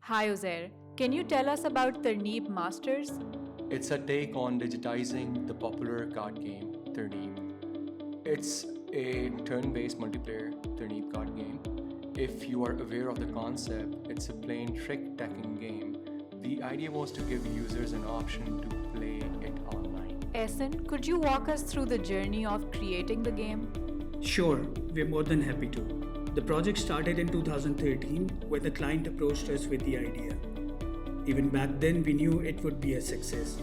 Hi Uzair, can you tell us about Tarneeb Masters? It's a take on digitizing the popular card game Terneep. It's a turn based multiplayer Terneep card game. If you are aware of the concept, it's a plain trick taking game. The idea was to give users an option to play it online. Essen, could you walk us through the journey of creating the game? Sure, we're more than happy to. The project started in 2013 when the client approached us with the idea. Even back then, we knew it would be a success.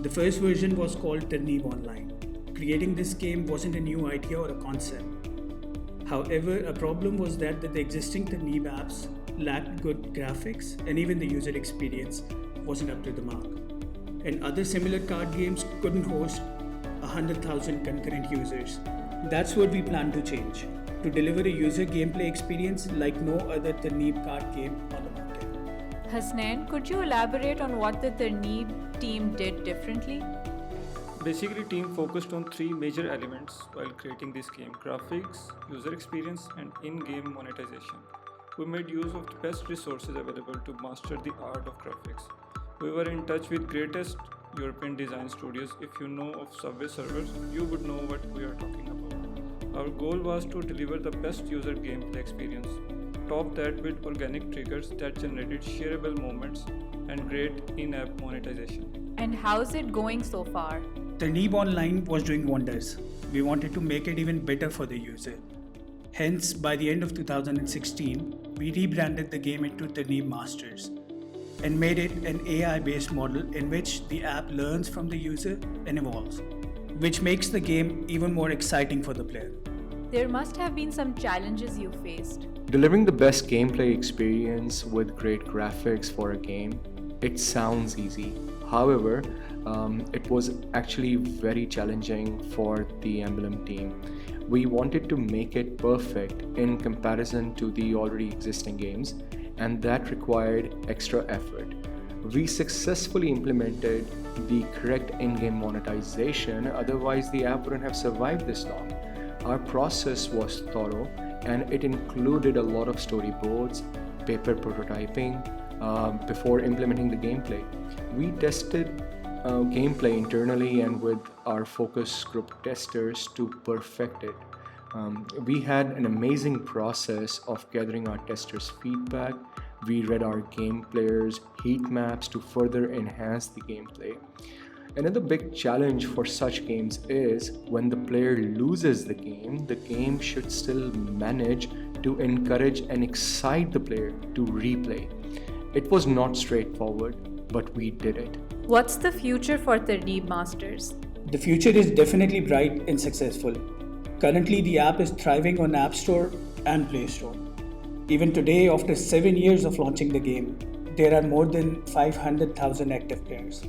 The first version was called Tarneeb Online. Creating this game wasn't a new idea or a concept. However, a problem was that the existing Tarneeb apps lacked good graphics and even the user experience wasn't up to the mark. And other similar card games couldn't host 100,000 concurrent users. That's what we plan to change, to deliver a user gameplay experience like no other Tarneeb card game on the market. Hasnain, could you elaborate on what the Tarneeb team did differently? Basically, team focused on three major elements while creating this game: graphics, user experience, and in-game monetization. We made use of the best resources available to master the art of graphics. We were in touch with greatest European design studios. If you know of Subway servers, you would know what we are talking about. Our goal was to deliver the best user gameplay experience, top that with organic triggers that generated shareable moments and great in-app monetization. And how's it going so far? Tarneeb Online was doing wonders. We wanted to make it even better for the user. Hence, by the end of 2016, we rebranded the game into Tarneeb Masters and made it an AI-based model in which the app learns from the user and evolves, which makes the game even more exciting for the player. There must have been some challenges you faced. Delivering the best gameplay experience with great graphics for a game, it sounds easy. However, it was actually very challenging for the Emblem team. We wanted to make it perfect in comparison to the already existing games, and that required extra effort. We successfully implemented the correct in-game monetization, otherwise the app wouldn't have survived this long. Our process was thorough and it included a lot of storyboards, paper prototyping before implementing the gameplay. We tested gameplay internally and with our focus group testers to perfect it. We had an amazing process of gathering our testers' feedback. We read our game players' heat maps to further enhance the gameplay. Another big challenge for such games is when the player loses the game should still manage to encourage and excite the player to replay. It was not straightforward, but we did it. What's the future for Tarneeb Masters? The future is definitely bright and successful. Currently, the app is thriving on App Store and Play Store. Even today, after 7 years of launching the game, there are more than 500,000 active players.